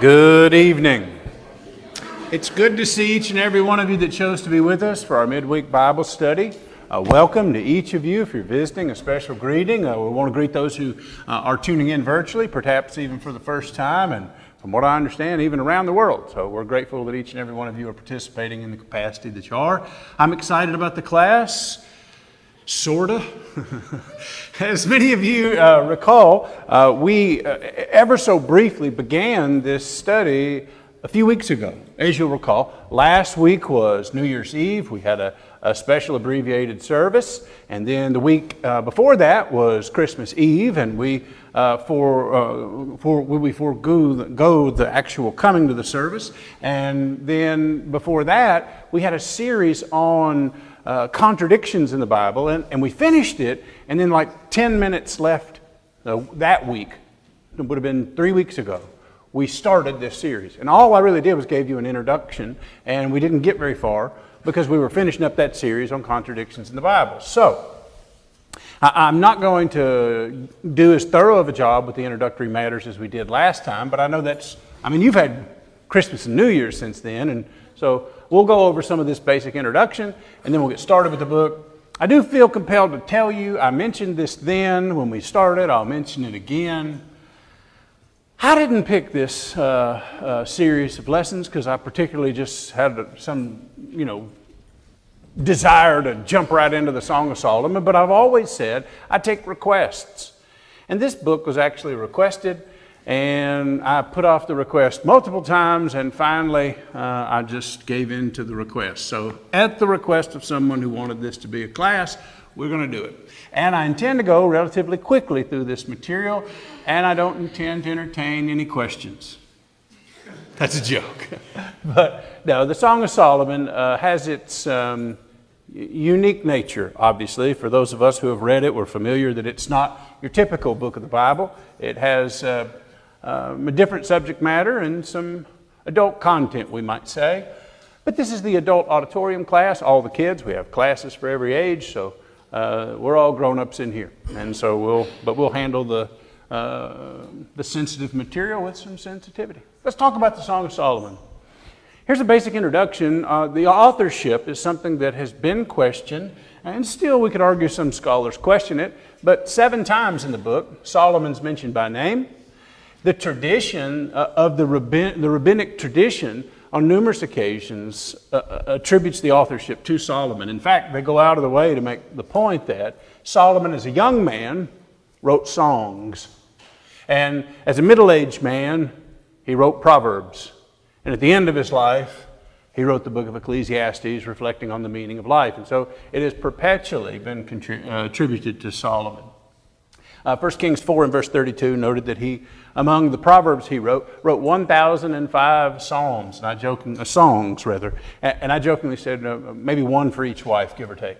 Good evening. It's good to see each and every one of you that chose to be with us for our midweek Bible study. Welcome to each of you. If you're visiting, a special greeting. We want to greet those who are tuning in virtually, perhaps even for the first time, and from what I understand, even around the world. So we're grateful that each and every one of you are participating in the capacity that you are. I'm excited about the class. Sorta. As many of you recall, we ever so briefly began this study a few weeks ago. As you'll recall, last week was New Year's Eve. We had a special abbreviated service, and then the week before that was Christmas Eve, and we forego the actual coming to the service. And then before that, we had a series on contradictions in the Bible, and we finished it, and then like 10 minutes left that week. It would have been 3 weeks ago. We started this series, and all I really did was gave you an introduction, and we didn't get very far because we were finishing up that series on contradictions in the Bible. So I'm not going to do as thorough of a job with the introductory matters as we did last time, but I know you've had Christmas and New Year's since then, and so we'll go over some of this basic introduction, and then we'll get started with the book. I do feel compelled to tell you, I mentioned this then when we started, I'll mention it again. I didn't pick this series of lessons because I particularly just had some, desire to jump right into the Song of Solomon, but I've always said I take requests. And this book was actually requested, and I put off the request multiple times, and finally I just gave in to the request. So at the request of someone who wanted this to be a class, we're going to do it. And I intend to go relatively quickly through this material, and I don't intend to entertain any questions. That's a joke. But no, the Song of Solomon has its unique nature, obviously. For those of us who have read it, we're familiar that it's not your typical book of the Bible. It has a different subject matter and some adult content, we might say. But this is the adult auditorium class, all the kids. We have classes for every age, so we're all grown-ups in here. And so we'll handle the sensitive material with some sensitivity. Let's talk about the Song of Solomon. Here's a basic introduction. The authorship is something that has been questioned, and still we could argue some scholars question it, but 7 times in the book, Solomon's mentioned by name. The tradition of the rabbinic tradition on numerous occasions attributes the authorship to Solomon. In fact, they go out of the way to make the point that Solomon, as a young man, wrote songs. And as a middle-aged man, he wrote Proverbs. And at the end of his life, he wrote the book of Ecclesiastes, reflecting on the meaning of life. And so it has perpetually been attributed to Solomon. 1 Kings 4 and verse 32 noted that he, among the Proverbs he wrote 1,005 psalms, songs rather. And I jokingly said maybe one for each wife, give or take.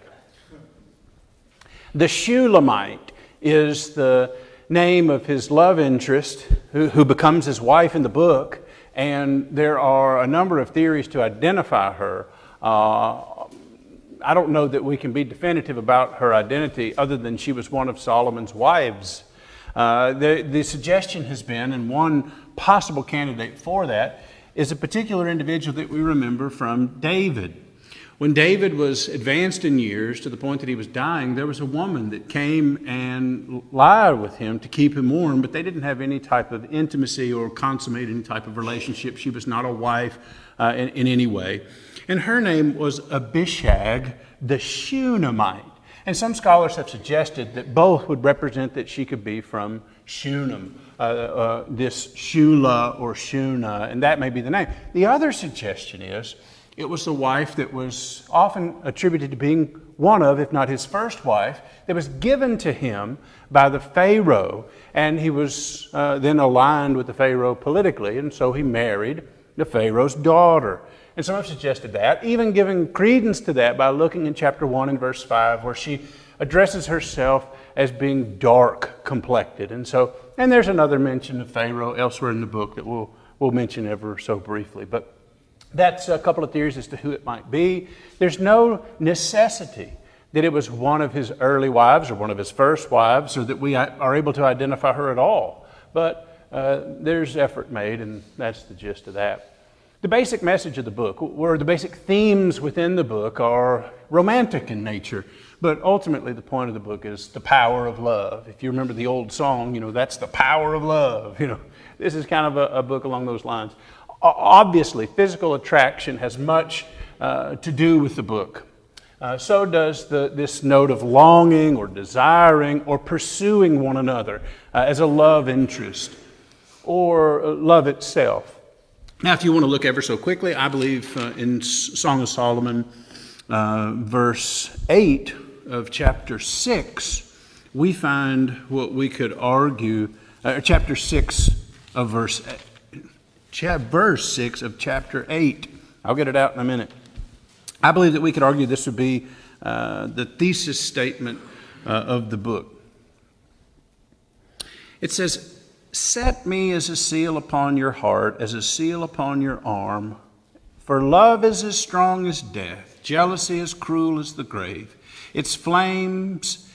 The Shulamite is the name of his love interest who becomes his wife in the book. And there are a number of theories to identify her. I don't know that we can be definitive about her identity other than she was one of Solomon's wives. The suggestion has been, and one possible candidate for that, is a particular individual that we remember from David. When David was advanced in years to the point that he was dying, there was a woman that came and lied with him to keep him warm, but they didn't have any type of intimacy or consummate any type of relationship. She was not a wife in any way. And her name was Abishag the Shunammite. And some scholars have suggested that both would represent that she could be from Shunem, this Shula or Shuna, and that may be the name. The other suggestion is it was the wife that was often attributed to being one of, if not his first wife, that was given to him by the Pharaoh. And he was then aligned with the Pharaoh politically, and so he married the Pharaoh's daughter. And some have suggested that, even giving credence to that by looking in chapter 1 and verse 5, where she addresses herself as being dark complected. And there's another mention of Pharaoh elsewhere in the book that we'll mention ever so briefly. But that's a couple of theories as to who it might be. There's no necessity that it was one of his early wives or one of his first wives, or that we are able to identify her at all. But there's effort made, and that's the gist of that. The basic message of the book, or the basic themes within the book, are romantic in nature. But ultimately, the point of the book is the power of love. If you remember the old song, that's the power of love. This is kind of a book along those lines. Obviously, physical attraction has much to do with the book. So does this note of longing or desiring or pursuing one another as a love interest or love itself. Now, if you want to look ever so quickly, I believe in Song of Solomon, verse 8 of chapter 6, we find what we could argue, chapter 6 of verse 6 of chapter 8. I'll get it out in a minute. I believe that we could argue this would be the thesis statement of the book. It says, "Set me as a seal upon your heart, as a seal upon your arm. For love is as strong as death, jealousy as cruel as the grave. Its flames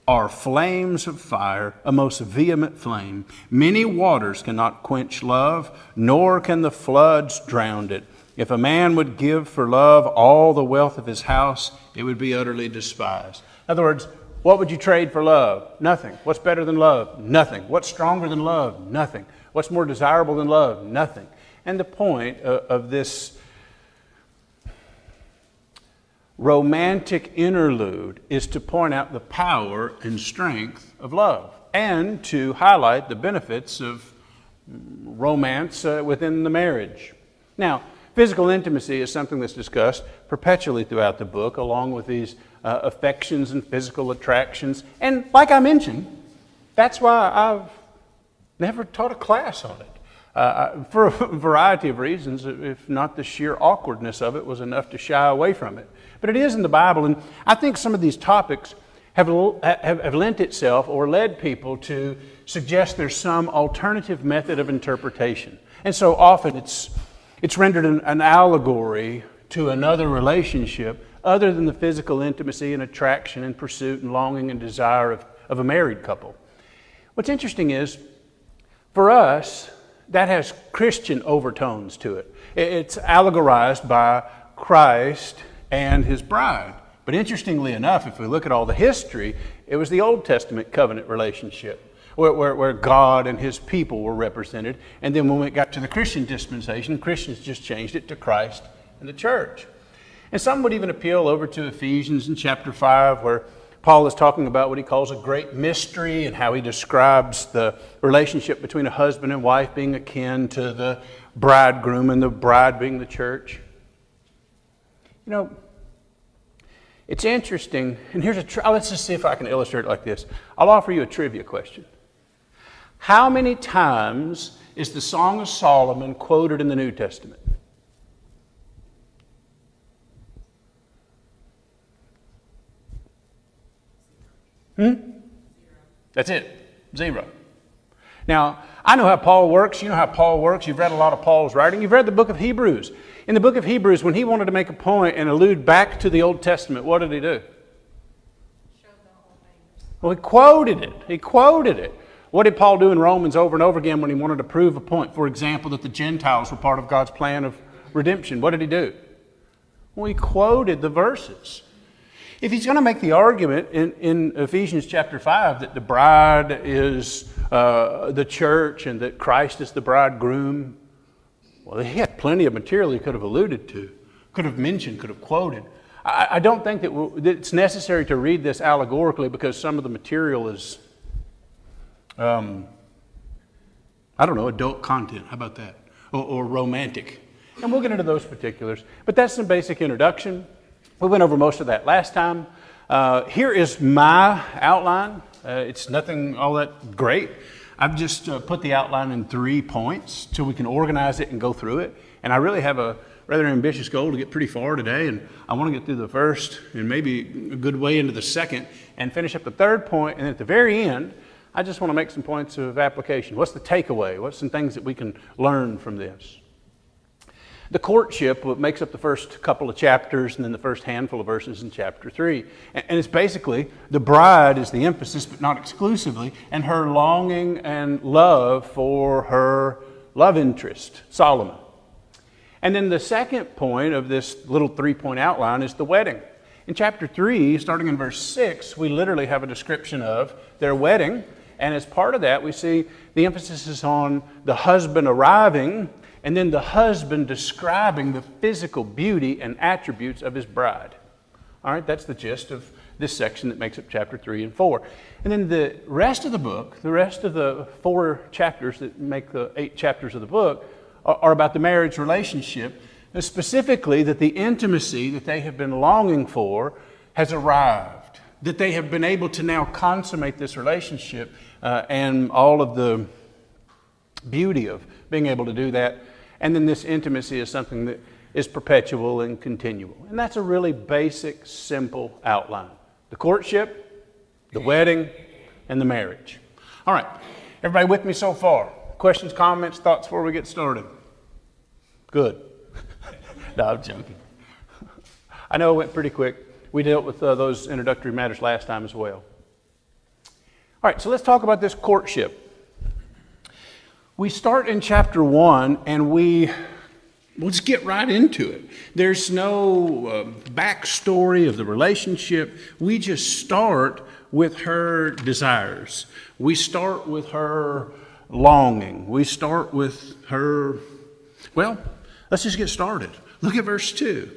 are flames of fire, a most vehement flame. Many waters cannot quench love, nor can the floods drown it. If a man would give for love all the wealth of his house, it would be utterly despised." In other words, what would you trade for love? Nothing. What's better than love? Nothing. What's stronger than love? Nothing. What's more desirable than love? Nothing. And the point of this romantic interlude is to point out the power and strength of love and to highlight the benefits of romance within the marriage. Now, physical intimacy is something that's discussed perpetually throughout the book, along with these affections and physical attractions. And like I mentioned, that's why I've never taught a class on it. For a variety of reasons, if not the sheer awkwardness of it was enough to shy away from it. But it is in the Bible, and I think some of these topics have lent itself or led people to suggest there's some alternative method of interpretation. And so often it's rendered an allegory to another relationship other than the physical intimacy and attraction and pursuit and longing and desire of a married couple. What's interesting is, for us, that has Christian overtones to it. It's allegorized by Christ and his bride. But interestingly enough, if we look at all the history, it was the Old Testament covenant relationship where God and his people were represented. And then when we got to the Christian dispensation, Christians just changed it to Christ and the church. And some would even appeal over to Ephesians in chapter 5, where Paul is talking about what he calls a great mystery and how he describes the relationship between a husband and wife being akin to the bridegroom and the bride being the church. It's interesting, and let's just see if I can illustrate it like this. I'll offer you a trivia question. How many times is the Song of Solomon quoted in the New Testament? That's it. 0. Now, I know how Paul works. You know how Paul works. You've read a lot of Paul's writing. You've read the book of Hebrews. In the book of Hebrews, when he wanted to make a point and allude back to the Old Testament, what did he do? Well, he quoted it. He quoted it. What did Paul do in Romans over and over again when he wanted to prove a point? For example, that the Gentiles were part of God's plan of redemption. What did he do? Well, he quoted the verses. If he's going to make the argument in Ephesians chapter 5 that the bride is the church and that Christ is the bridegroom, well, he had plenty of material he could have alluded to, could have mentioned, could have quoted. I don't think that it's necessary to read this allegorically because some of the material is, adult content. How about that? Or romantic. And we'll get into those particulars. But that's some basic introduction. We went over most of that last time. Here is my outline. It's nothing all that great. I've just put the outline in 3 points so we can organize it and go through it. And I really have a rather ambitious goal to get pretty far today. And I want to get through the first and maybe a good way into the second and finish up the 3rd point. And at the very end, I just want to make some points of application. What's the takeaway? What's some things that we can learn from this? The courtship makes up the first couple of chapters and then the first handful of verses in chapter 3. And it's basically the bride is the emphasis, but not exclusively, and her longing and love for her love interest, Solomon. And then the second point of this little 3-point outline is the wedding. In chapter 3, starting in verse 6, we literally have a description of their wedding. And as part of that, we see the emphasis is on the husband arriving and then the husband describing the physical beauty and attributes of his bride. All right, that's the gist of this section that makes up chapter 3 and 4. And then the rest of the book, the rest of the 4 chapters that make the 8 chapters of the book are about the marriage relationship, and specifically that the intimacy that they have been longing for has arrived, that they have been able to now consummate this relationship and all of the beauty of being able to do that. And then this intimacy is something that is perpetual and continual. And that's a really basic, simple outline. The courtship, the wedding, and the marriage. All right, everybody with me so far? Questions, comments, thoughts before we get started? Good. No, I'm joking. I know it went pretty quick. We dealt with those introductory matters last time as well. All right, so let's talk about this courtship. We start in chapter 1 and let's get right into it. There's no backstory of the relationship. We just start with her desires. We start with her longing. We start with her, well, let's just get started. Look at verse 2.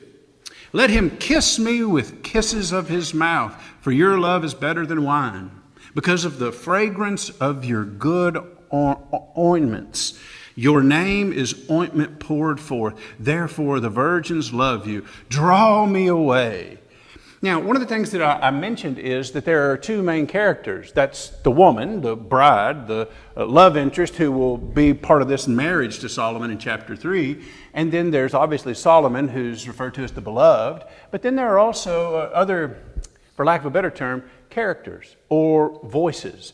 Let him kiss me with kisses of his mouth, for your love is better than wine. Because of the fragrance of your good ointments, your name is ointment poured forth. Therefore the virgins love you. Draw me away. Now, one of the things that I mentioned is that there are 2 main characters. That's the woman, the bride, the love interest who will be part of this marriage to Solomon in chapter 3. And then there's obviously Solomon, who's referred to as the beloved. But then there are also other, for lack of a better term, characters or voices.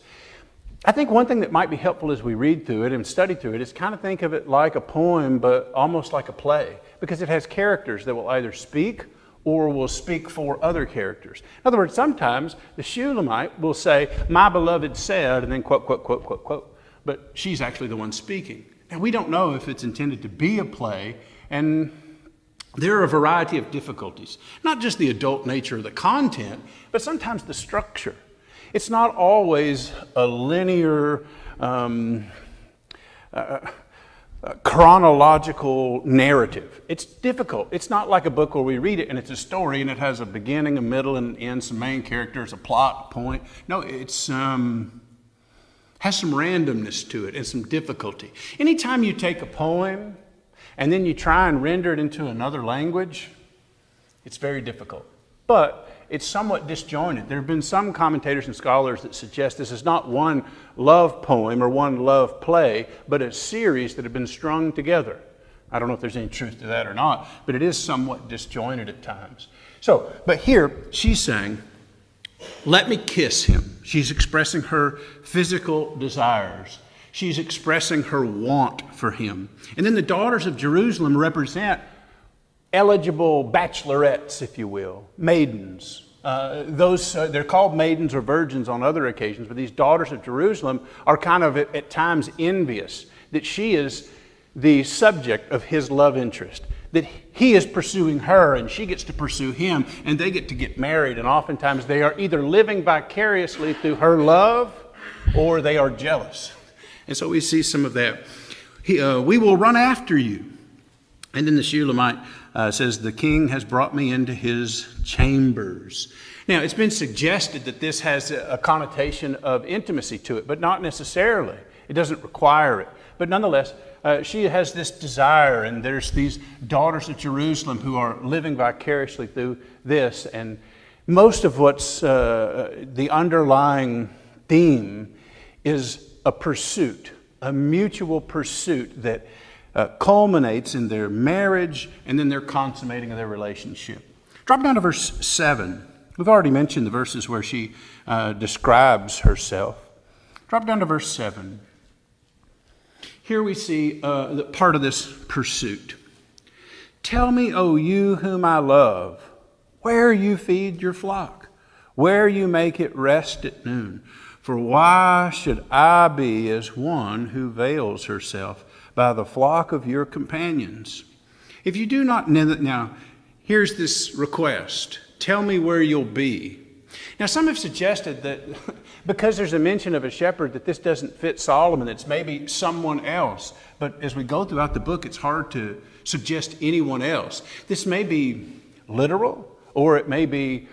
I think one thing that might be helpful as we read through it and study through it is kind of think of it like a poem, but almost like a play, because it has characters that will either speak or will speak for other characters. In other words, sometimes the Shulamite will say, my beloved said, and then quote, quote, quote, quote, quote, but she's actually the one speaking. Now, we don't know if it's intended to be a play, and there are a variety of difficulties, not just the adult nature of the content, but sometimes the structure. It's not always a linear, chronological narrative. It's difficult. It's not like a book where we read it and it's a story and it has a beginning, a middle, and an end, some main characters, a plot point. No, it's has some randomness to it and some difficulty. Anytime you take a poem and then you try and render it into another language, it's very difficult. But it's somewhat disjointed. There have been some commentators and scholars that suggest this is not one love poem or one love play, but a series that have been strung together. I don't know if there's any truth to that or not, but it is somewhat disjointed at times. So, but here she's saying, let me kiss him. She's expressing her physical desires. She's expressing her want for him. And then the daughters of Jerusalem represent eligible bachelorettes, if you will, maidens. They're called maidens or virgins on other occasions, but these daughters of Jerusalem are kind of at times envious that she is the subject of his love interest, that he is pursuing her and she gets to pursue him, and they get to get married, and oftentimes they are either living vicariously through her love or they are jealous. And so we see some of that. We will run after you. And then the Shulamite says, the king has brought me into his chambers. Now, it's been suggested that this has a connotation of intimacy to it, but not necessarily. It doesn't require it. But nonetheless, she has this desire, and there's these daughters of Jerusalem who are living vicariously through this. And most of what's the underlying theme is a pursuit, a mutual pursuit that culminates in their marriage and then their consummating of their relationship. Drop down to verse 7. We've already mentioned the verses where she describes herself. Drop down to verse 7. Here we see part of this pursuit. Tell me, O you whom I love, where you feed your flock, where you make it rest at noon. For why should I be as one who veils herself by the flock of your companions? If you do not know that, now, here's this request. Tell me where you'll be. Now, some have suggested that because there's a mention of a shepherd that this doesn't fit Solomon, it's maybe someone else. But as we go throughout the book, it's hard to suggest anyone else. This may be literal, or it may be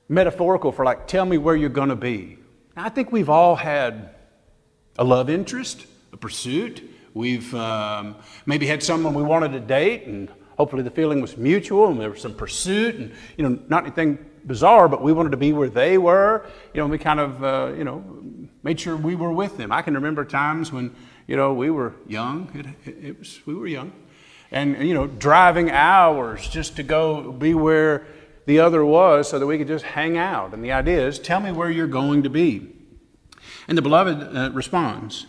metaphorical for like, tell me where you're going to be. Now, I think we've all had a love interest, a pursuit. We've maybe had someone we wanted to date, and hopefully the feeling was mutual, and there was some pursuit, and not anything bizarre, but we wanted to be where they were. We kind of made sure we were with them. I can remember times when we were young. We were young, and driving hours just to go be where the other was, so that we could just hang out. And the idea is, tell me where you're going to be. And the beloved responds,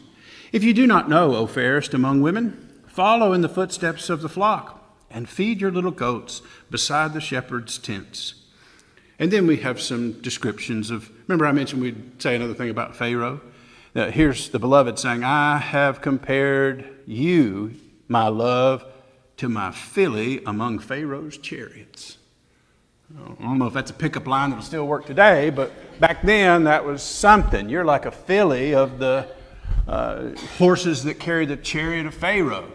if you do not know, O fairest among women, follow in the footsteps of the flock and feed your little goats beside the shepherd's tents. And then we have some descriptions of, remember I mentioned we'd say another thing about Pharaoh? Here's the beloved saying, I have compared you, my love, to my filly among Pharaoh's chariots. I don't know if that's a pickup line that'll still work today, but back then that was something. You're like a filly of the horses that carry the chariot of Pharaoh.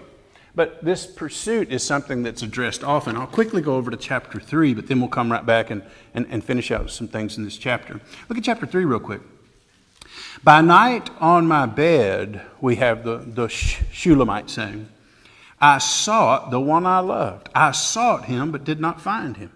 But this pursuit is something that's addressed often. I'll quickly go over to chapter 3, but then we'll come right back and finish out some things in this chapter. Look at chapter 3 real quick. By night on my bed, we have the Shulamite saying, I sought the one I loved. I sought him, but did not find him.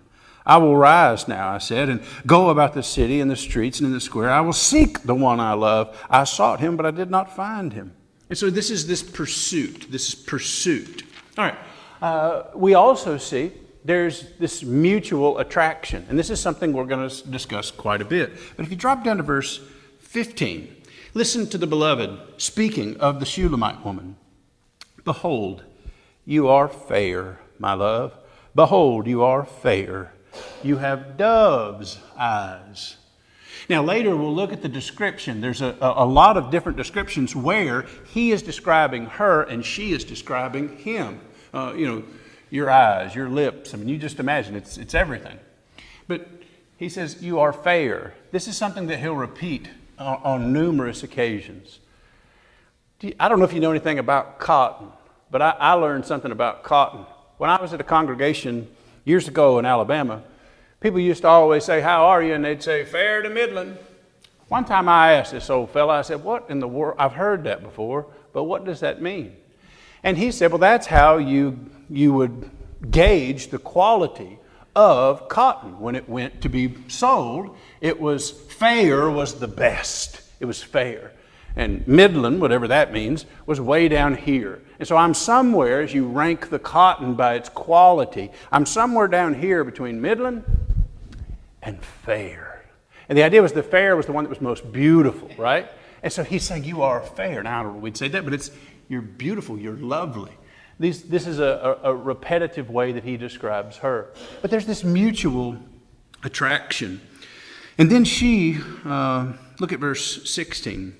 I will rise now, I said, and go about the city and the streets and in the square. I will seek the one I love. I sought him, but I did not find him. And so this is this pursuit. This is pursuit. All right. We also see there's this mutual attraction. And this is something we're going to discuss quite a bit. But if you drop down to verse 15, listen to the beloved speaking of the Shulamite woman. Behold, you are fair, my love. Behold, you are fair. You have dove's eyes. Now, later we'll look at the description. There's a lot of different descriptions where he is describing her and she is describing him. Your eyes, your lips. I mean, you just imagine it's everything. But he says, you are fair. This is something that he'll repeat on numerous occasions. I don't know if you know anything about cotton, but I learned something about cotton. When I was at a congregation years ago in Alabama, people used to always say, how are you? And they'd say, fair to middling. One time I asked this old fella, I said, what in the world? I've heard that before, but what does that mean? And he said, well, that's how you would gauge the quality of cotton. When it went to be sold, it was fair was the best. It was fair. And midland, whatever that means, was way down here. And so I'm somewhere, as you rank the cotton by its quality, I'm somewhere down here between midland and fair. And the idea was the fair was the one that was most beautiful, right? And so he's saying, you are fair. Now, I don't know if we'd say that, but you're beautiful, you're lovely. This is a repetitive way that he describes her. But there's this mutual attraction. And then she, look at verse 16.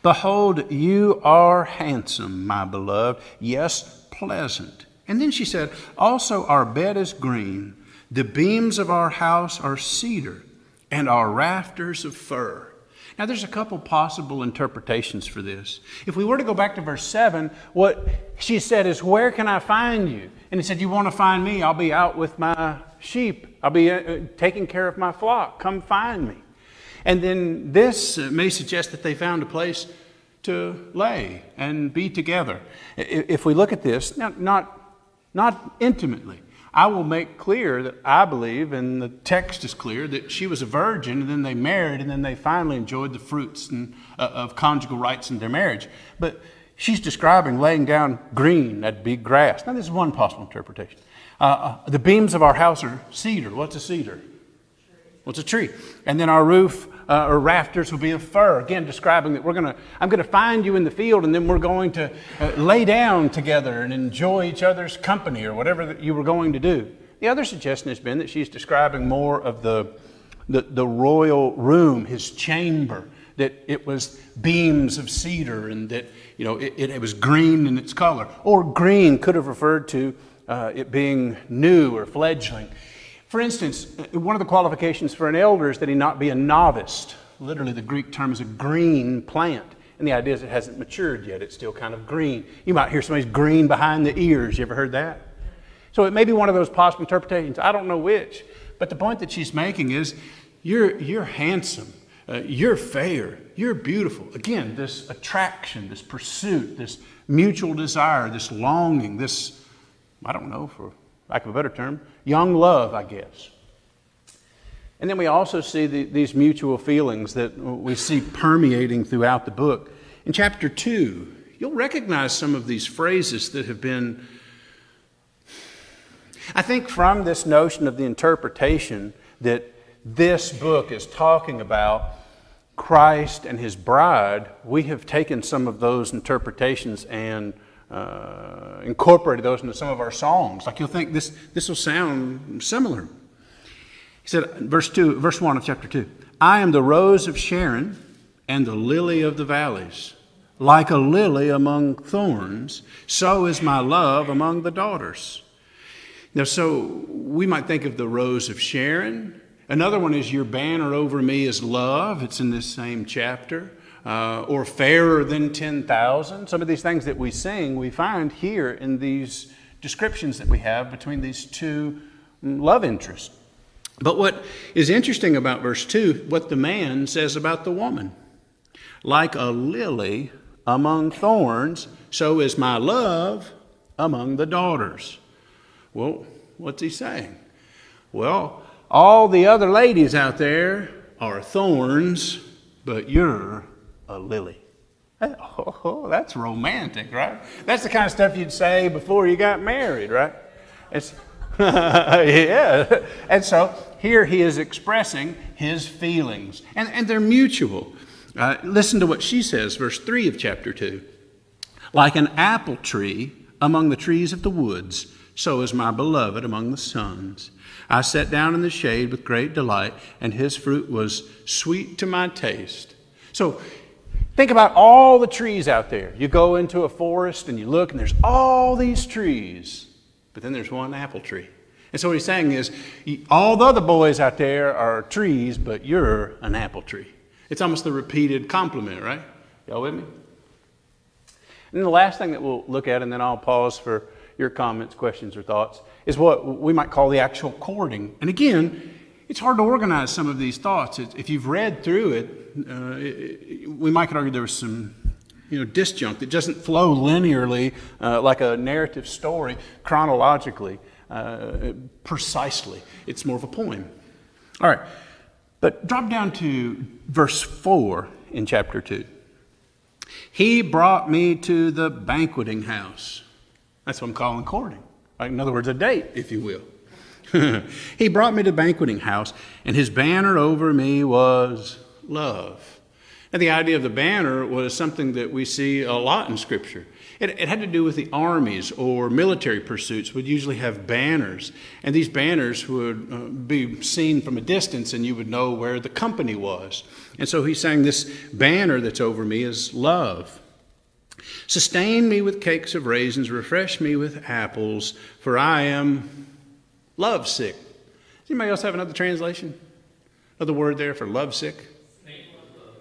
Behold, you are handsome, my beloved, yes, pleasant. And then she said, also our bed is green, the beams of our house are cedar, and our rafters of fir. Now there's a couple possible interpretations for this. If we were to go back to verse 7, what she said is, where can I find you? And he said, you want to find me? I'll be out with my sheep. I'll be taking care of my flock. Come find me. And then this may suggest that they found a place to lay and be together. If we look at this, not intimately, I will make clear that I believe, and the text is clear, that she was a virgin, and then they married, and then they finally enjoyed the fruits of conjugal rights in their marriage. But she's describing laying down green, that'd be grass. Now, this is one possible interpretation. The beams of our house are cedar. What's a cedar? Well, it's a tree. And then our roof or rafters will be of fir. Again, describing that I'm going to find you in the field, and then we're going to lay down together and enjoy each other's company, or whatever that you were going to do. The other suggestion has been that she's describing more of the royal room, his chamber, that it was beams of cedar, and that it was green in its color. Or green could have referred to it being new or fledgling. For instance, one of the qualifications for an elder is that he not be a novice. Literally, the Greek term is a green plant. And the idea is it hasn't matured yet. It's still kind of green. You might hear somebody's green behind the ears. You ever heard that? So it may be one of those possible interpretations. I don't know which. But the point that she's making is you're handsome. You're fair, you're beautiful. Again, this attraction, this pursuit, this mutual desire, this longing, this, I don't know, for lack of a better term, young love, I guess. And then we also see these mutual feelings that we see permeating throughout the book. In chapter 2, you'll recognize some of these phrases that have been, I think, from this notion of the interpretation that this book is talking about Christ and his bride, we have taken some of those interpretations and incorporated those into some of our songs. Like you'll think this will sound similar. He said, verse 1 of chapter 2, I am the rose of Sharon and the lily of the valleys. Like a lily among thorns, so is my love among the daughters. Now, so we might think of the rose of Sharon. Another one is your banner over me is love. It's in this same chapter. Or fairer than 10,000. Some of these things that we sing, we find here in these descriptions that we have between these two love interests. But what is interesting about verse 2, what the man says about the woman. Like a lily among thorns, so is my love among the daughters. Well, what's he saying? Well, all the other ladies out there are thorns, but you're a lily. Oh, that's romantic, right? That's the kind of stuff you'd say before you got married, right? It's yeah. And so here he is expressing his feelings, and they're mutual. Listen to what she says, verse 3 of chapter 2. Like an apple tree among the trees of the woods, so is my beloved among the sons. I sat down in the shade with great delight, and his fruit was sweet to my taste. So think about all the trees out there. You go into a forest and you look, and there's all these trees, but then there's one apple tree. And so what he's saying is, all the other boys out there are trees, but you're an apple tree. It's almost the repeated compliment, right? Y'all with me? And the last thing that we'll look at, and then I'll pause for your comments, questions, or thoughts, is what we might call the actual courting. And again, it's hard to organize some of these thoughts. If you've read through it, we might could argue there was some disjunct. It doesn't flow linearly like a narrative story, chronologically, precisely. It's more of a poem. All right, but drop down to verse 4 in chapter 2. He brought me to the banqueting house. That's what I'm calling courting. Right? In other words, a date, if you will. He brought me to the banqueting house, and his banner over me was love. And the idea of the banner was something that we see a lot in Scripture. It had to do with the armies or military pursuits would usually have banners. And these banners would be seen from a distance, and you would know where the company was. And so he's saying this banner that's over me is love. Sustain me with cakes of raisins, refresh me with apples, for I am lovesick. Does anybody else have another translation? Another word there for lovesick? Faint with love.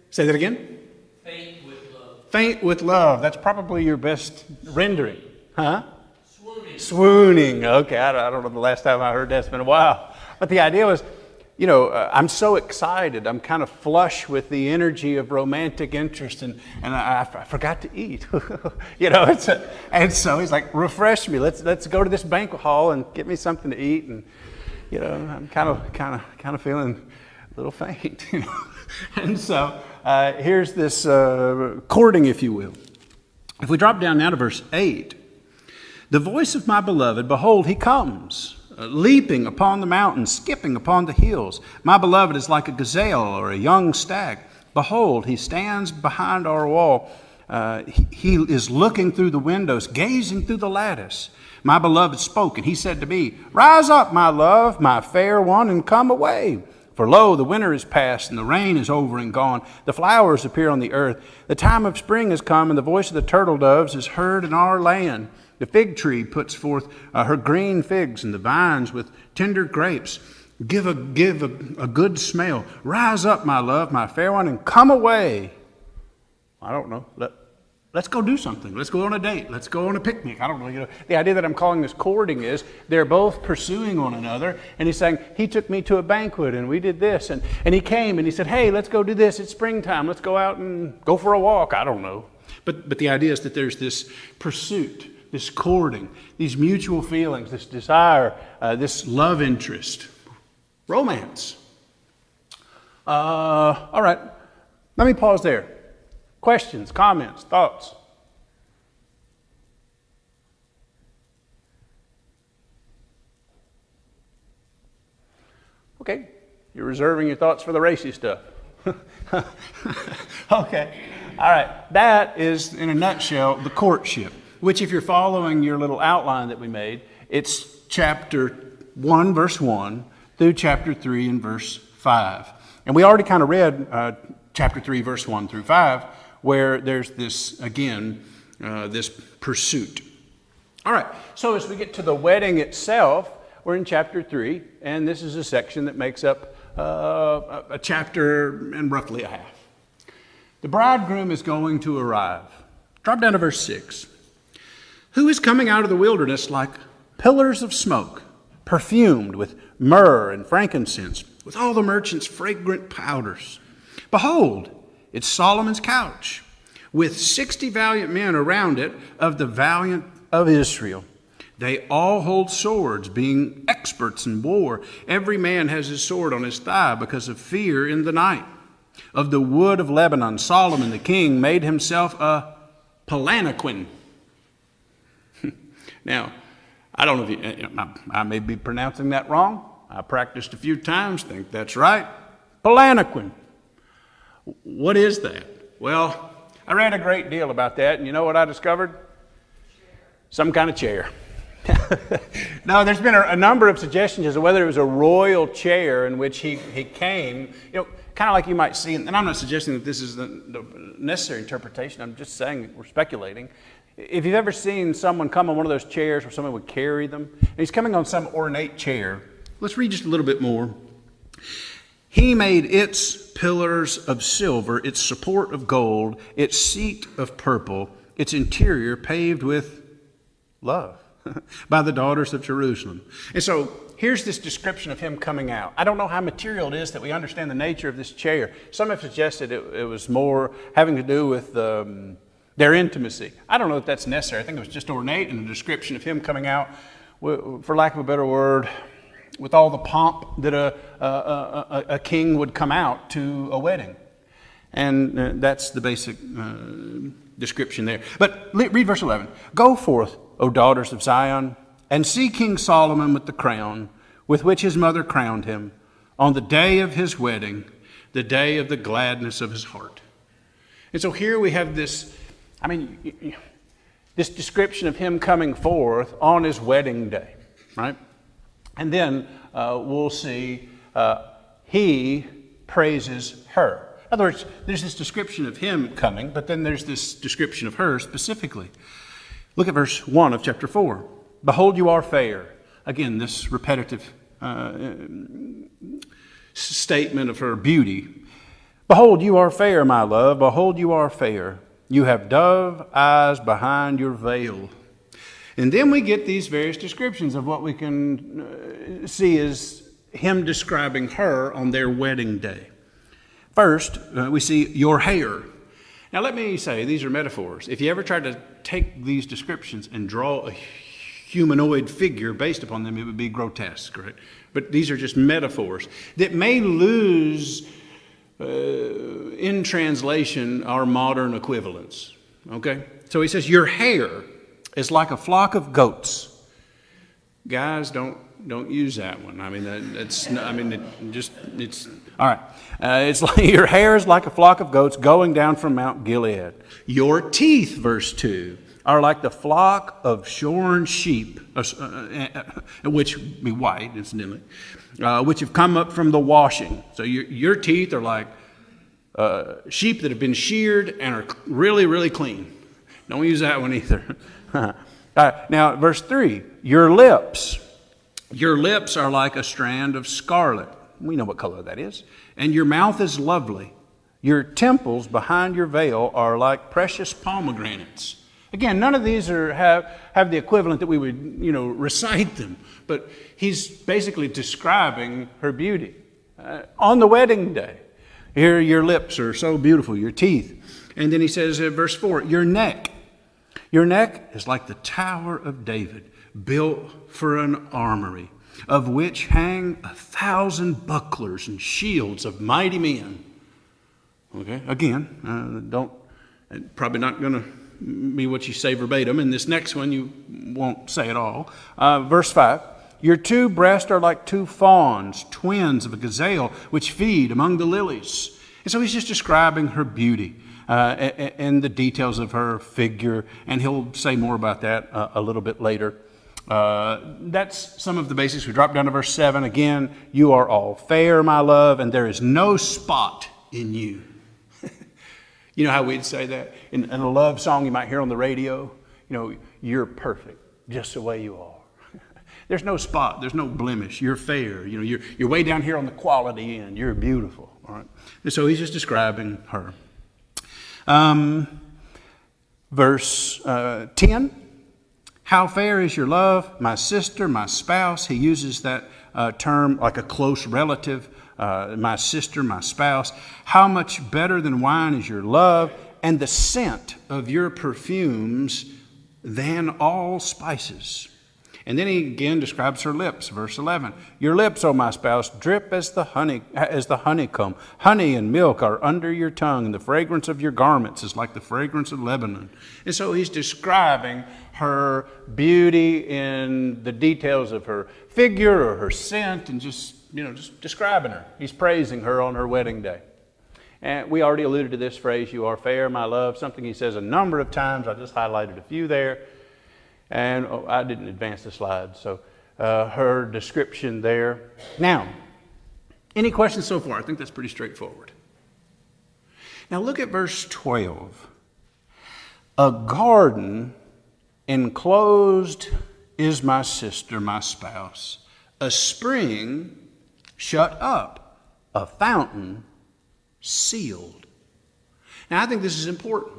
Say that again? Faint with love. Faint with love. That's probably your best rendering. Huh? Swooning. Swooning. Okay, I don't know the last time I heard that. It's been a while. But the idea was, I'm so excited. I'm kind of flush with the energy of romantic interest, and I forgot to eat. And so he's like, refresh me. Let's go to this banquet hall and get me something to eat. And I'm kind of feeling a little faint. And so here's this courting, if you will. If we drop down now to verse 8, the voice of my beloved, behold, he comes. leaping upon the mountains, skipping upon the hills. My beloved is like a gazelle or a young stag. Behold, he stands behind our wall. He is looking through the windows, gazing through the lattice. My beloved spoke, and he said to me, Rise up, my love, my fair one, and come away. For lo, the winter is past, and the rain is over and gone. The flowers appear on the earth. The time of spring has come, and the voice of the turtle doves is heard in our land. The fig tree puts forth her green figs, and the vines with tender grapes give a good smell. Rise up, my love, my fair one, and come away. I don't know. Let's go do something. Let's go on a date. Let's go on a picnic. I don't know. The idea that I'm calling this courting is they're both pursuing one another. And he's saying, he took me to a banquet and we did this. And he came and he said, hey, let's go do this. It's springtime. Let's go out and go for a walk. I don't know. But the idea is that there's this pursuit, this courting, these mutual feelings, this desire, this love interest, romance. All right. Let me pause there. Questions, comments, thoughts? Okay, you're reserving your thoughts for the racy stuff. Okay, all right. That is, in a nutshell, the courtship, which if you're following your little outline that we made, it's chapter 1, verse 1 through chapter 3 and verse 5. And we already kind of read chapter 3, verse 1 through 5, where there's this, again, this pursuit. All right, so as we get to the wedding itself, we're in chapter 3, and this is a section that makes up a chapter and roughly a half. The bridegroom is going to arrive. Drop down to verse 6. Who is coming out of the wilderness like pillars of smoke, perfumed with myrrh and frankincense, with all the merchants' fragrant powders? Behold, it's Solomon's couch, with 60 valiant men around it of the valiant of Israel. They all hold swords, being experts in war. Every man has his sword on his thigh because of fear in the night. Of the wood of Lebanon, Solomon the king made himself a palanquin. Now, I don't know if I may be pronouncing that wrong. I practiced a few times, think that's right. Palanquin. What is that? Well, I read a great deal about that, and you know what I discovered? Some kind of chair. No, there's been a number of suggestions as to whether it was a royal chair in which he came, kind of like you might see, and I'm not suggesting that this is the necessary interpretation, I'm just saying we're speculating. If you've ever seen someone come on one of those chairs where someone would carry them, and he's coming on some ornate chair, let's read just a little bit more. He made its pillars of silver, its support of gold, its seat of purple, its interior paved with love by the daughters of Jerusalem. And so here's this description of him coming out. I don't know how material it is that we understand the nature of this chair. Some have suggested it was more having to do with their intimacy. I don't know if that's necessary. I think it was just ornate and a description of him coming out, for lack of a better word, with all the pomp that a king would come out to a wedding. And that's the basic description there. But read verse 11. Go forth, O daughters of Zion, and see King Solomon with the crown with which his mother crowned him on the day of his wedding, the day of the gladness of his heart. And so here we have this, this description of him coming forth on his wedding day, right? And then we'll see he praises her. In other words, there's this description of him coming, but then there's this description of her specifically. Look at verse 1 of chapter 4. Behold, you are fair. Again, this repetitive statement of her beauty. Behold, you are fair, my love. Behold, you are fair. You have dove eyes behind your veil. And then we get these various descriptions of what we can see as him describing her on their wedding day. First, we see your hair. Now let me say, these are metaphors. If you ever tried to take these descriptions and draw a humanoid figure based upon them, it would be grotesque, right? But these are just metaphors that may lose, in translation, our modern equivalents, okay? So he says, your hair is like a flock of goats. Guys, don't don't use that one. I mean, it's all right. It's like your hair is like a flock of goats going down from Mount Gilead. Your teeth, verse 2, are like the flock of shorn sheep, which be white, incidentally, which have come up from the washing. So your teeth are like sheep that have been sheared and are really, really clean. Don't use that one either. Now, verse 3, your lips are like a strand of scarlet. We know what color that is. And your mouth is lovely. Your temples behind your veil are like precious pomegranates. Again, none of these have the equivalent that we would, recite them. But he's basically describing her beauty. On the wedding day, here your lips are so beautiful, your teeth. And then he says, verse 4, your neck is like the Tower of David, built for an armory, of which hang 1,000 bucklers and shields of mighty men. Okay, again, probably not going to be what you say verbatim. In this next one, you won't say it all. Verse 5, your two breasts are like two fawns, twins of a gazelle, which feed among the lilies. And so he's just describing her beauty and the details of her figure, and he'll say more about that a little bit later. That's some of the basics. We drop down to verse 7. Again, you are all fair, my love, and there is no spot in you. You know how we'd say that? In a love song you might hear on the radio, you're perfect just the way you are. There's no spot, there's no blemish. You're fair. You're way down here on the quality end. You're beautiful. All right. And so he's just describing her. Verse 10. How fair is your love, my sister, my spouse. He uses that term like a close relative. My sister, my spouse. How much better than wine is your love, and the scent of your perfumes than all spices. And then he again describes her lips, verse 11. Your lips, O my spouse, drip as the honeycomb. Honey and milk are under your tongue, and the fragrance of your garments is like the fragrance of Lebanon. And so he's describing her beauty in the details of her figure or her scent, and just describing her. He's praising her on her wedding day. And we already alluded to this phrase, you are fair, my love, something he says a number of times. I just highlighted a few there. And I didn't advance the slide, so her description there. Now, any questions so far? I think that's pretty straightforward. Now look at verse 12. A garden enclosed is my sister, my spouse. A spring shut up, a fountain sealed. Now I think this is important.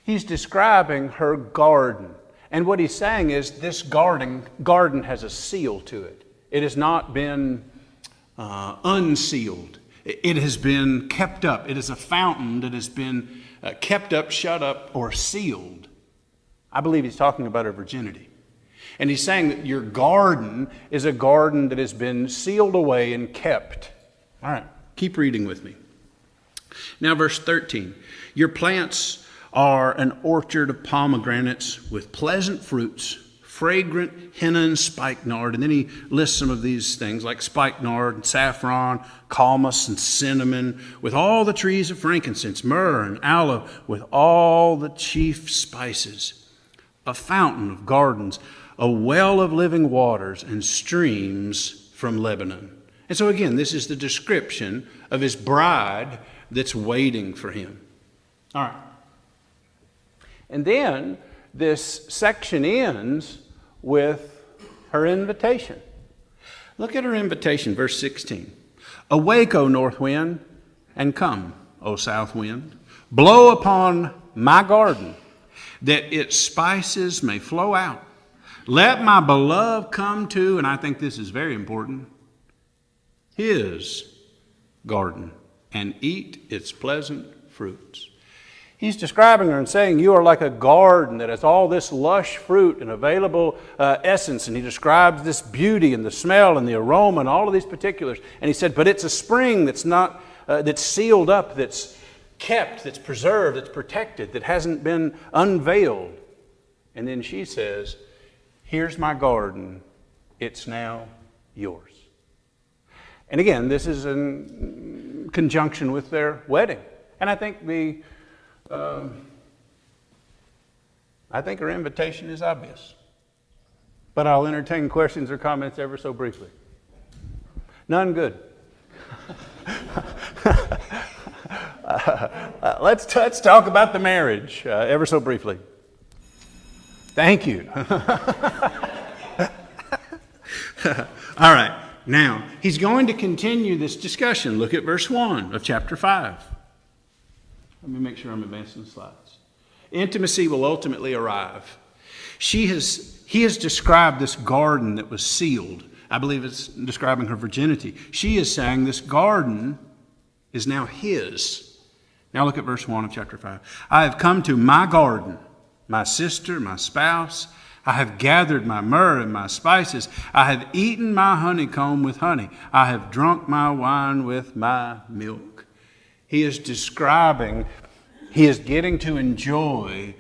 He's describing her garden. And what he's saying is this garden has a seal to it. It has not been unsealed. It has been kept up. It is a fountain that has been kept up, shut up, or sealed. I believe he's talking about her virginity. And he's saying that your garden is a garden that has been sealed away and kept. All right, keep reading with me. Now verse 13. Your plants are an orchard of pomegranates with pleasant fruits, fragrant henna and spikenard. And then he lists some of these things like spikenard and saffron, calamus and cinnamon, with all the trees of frankincense, myrrh and aloe, with all the chief spices. A fountain of gardens, a well of living waters, and streams from Lebanon. And so again, this is the description of his bride that's waiting for him. All right. And then this section ends with her invitation. Look at her invitation, verse 16. Awake, O north wind, and come, O south wind. Blow upon my garden, that its spices may flow out. Let my beloved come to, and I think this is very important, his garden, and eat its pleasant fruits. He's describing her and saying, you are like a garden that has all this lush fruit and available essence. And he describes this beauty and the smell and the aroma and all of these particulars. And he said, but it's a spring that's not, that's sealed up, that's kept, that's preserved, that's protected, that hasn't been unveiled. And then she says, here's my garden. It's now yours. And again, this is in conjunction with their wedding. And I think her invitation is obvious. But I'll entertain questions or comments ever so briefly. None good. Let's talk about the marriage ever so briefly. Thank you. All right. Now, he's going to continue this discussion. Look at verse 1 of chapter 5. Let me make sure I'm advancing the slides. Intimacy will ultimately arrive. He has described this garden that was sealed. I believe it's describing her virginity. She is saying this garden is now his. Now look at verse 1 of chapter 5. I have come to my garden, my sister, my spouse. I have gathered my myrrh and my spices. I have eaten my honeycomb with honey. I have drunk my wine with my milk. He is describing, he is getting to enjoy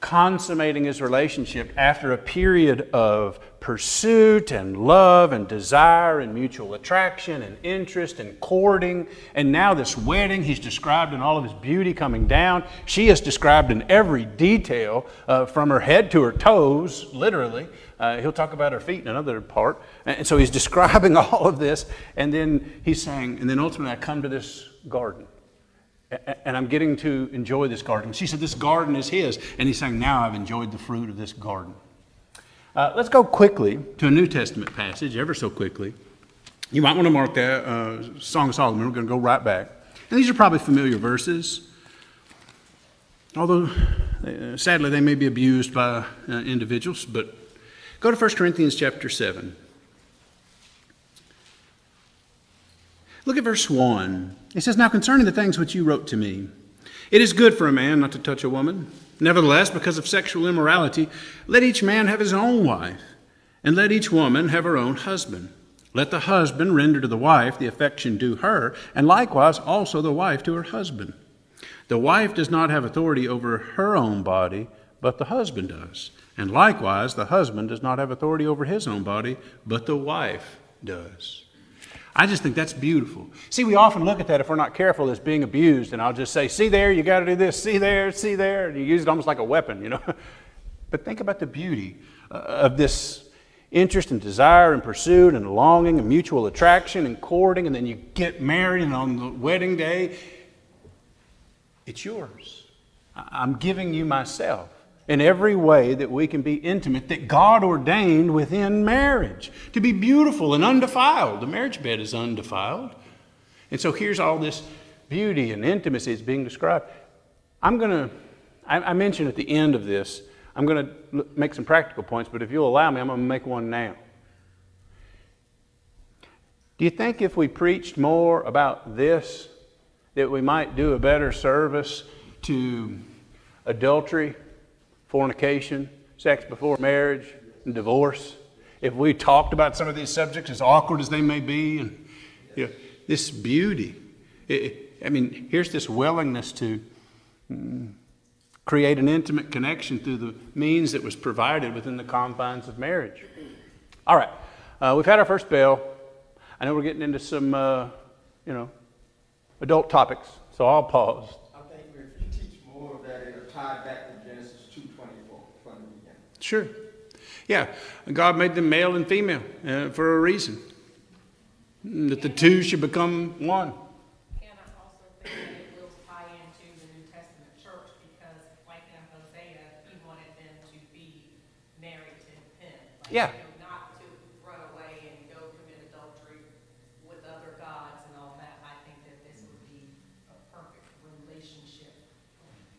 consummating his relationship after a period of pursuit and love and desire and mutual attraction and interest and courting. And now this wedding, he's described in all of his beauty coming down. She is described in every detail from her head to her toes, literally. He'll talk about her feet in another part. And so he's describing all of this. And then he's saying, and then ultimately I come to this garden. And I'm getting to enjoy this garden. She said this garden is his. And he's saying, now I've enjoyed the fruit of this garden. Let's go quickly to a New Testament passage, ever so quickly. You might want to mark that, Song of Solomon. We're going to go right back. And these are probably familiar verses. Although, sadly, they may be abused by individuals. But go to 1 Corinthians chapter 7. Look at verse 1. It says, now concerning the things which you wrote to me, it is good for a man not to touch a woman. Nevertheless, because of sexual immorality, let each man have his own wife, and let each woman have her own husband. Let the husband render to the wife the affection due her, and likewise also the wife to her husband. The wife does not have authority over her own body, but the husband does. And likewise, the husband does not have authority over his own body, but the wife does. I just think that's beautiful. See, we often look at that if we're not careful as being abused, and I'll just say, see there, you got to do this, see there, and you use it almost like a weapon, you know. But think about the beauty of this interest and desire and pursuit and longing and mutual attraction and courting, and then you get married, and on the wedding day, it's yours. I'm giving you myself in every way that we can be intimate, that God ordained within marriage to be beautiful and undefiled. The marriage bed is undefiled. And so here's all this beauty and intimacy that's being described. I mentioned at the end of this, I'm going to make some practical points, but if you'll allow me, I'm going to make one now. Do you think if we preached more about this, that we might do a better service to adultery, fornication, sex before marriage, and divorce? If we talked about some of these subjects, as awkward as they may be, and this beauty. Here's this willingness to create an intimate connection through the means that was provided within the confines of marriage. All right, we've had our first bell. I know we're getting into some, adult topics, so I'll pause. I think if you teach more of that, it'll tie back to Genesis 2:24 from the beginning. Sure. Yeah, God made them male and female for a reason. That the two should become one. And I also think that it will tie into the New Testament church because, like in Hosea, he wanted them to be married to him. Yeah. Not to run away and go commit adultery with other gods and all that. I think that this would be a perfect relationship.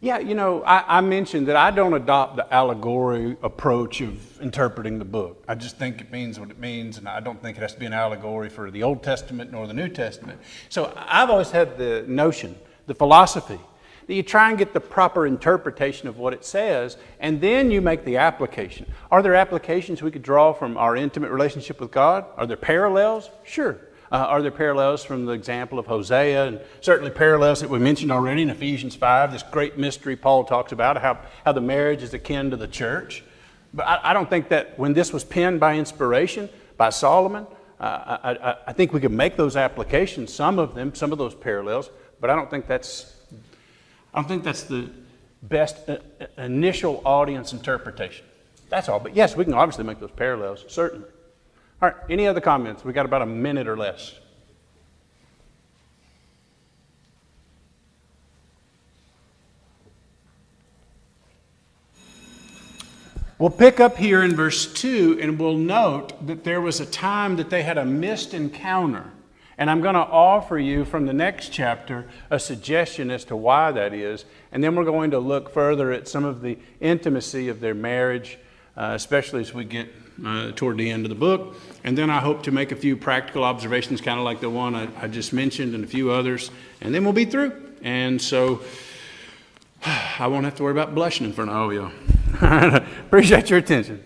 Yeah, I mentioned that I don't adopt the allegory approach of interpreting the book. I just think it means what it means, and I don't think it has to be an allegory for the Old Testament nor the New Testament. So I've always had the notion, the philosophy, that you try and get the proper interpretation of what it says, and then you make the application. Are there applications we could draw from our intimate relationship with God? Are there parallels? Sure. Are there parallels from the example of Hosea, and certainly parallels that we mentioned already in Ephesians 5, this great mystery Paul talks about, how the marriage is akin to the church? But I don't think that when this was penned by inspiration, by Solomon, I think we could make those applications, some of them, some of those parallels, but I don't think that's the best initial audience interpretation. That's all. But yes, we can obviously make those parallels, certainly. All right, any other comments? We got about a minute or less. We'll pick up here in verse 2, and we'll note that there was a time that they had a missed encounter. And I'm going to offer you from the next chapter a suggestion as to why that is. And then we're going to look further at some of the intimacy of their marriage, especially as we get toward the end of the book. And then I hope to make a few practical observations, kind of like the one I just mentioned and a few others. And then we'll be through. And so I won't have to worry about blushing in front of all of y'all. Appreciate your attention.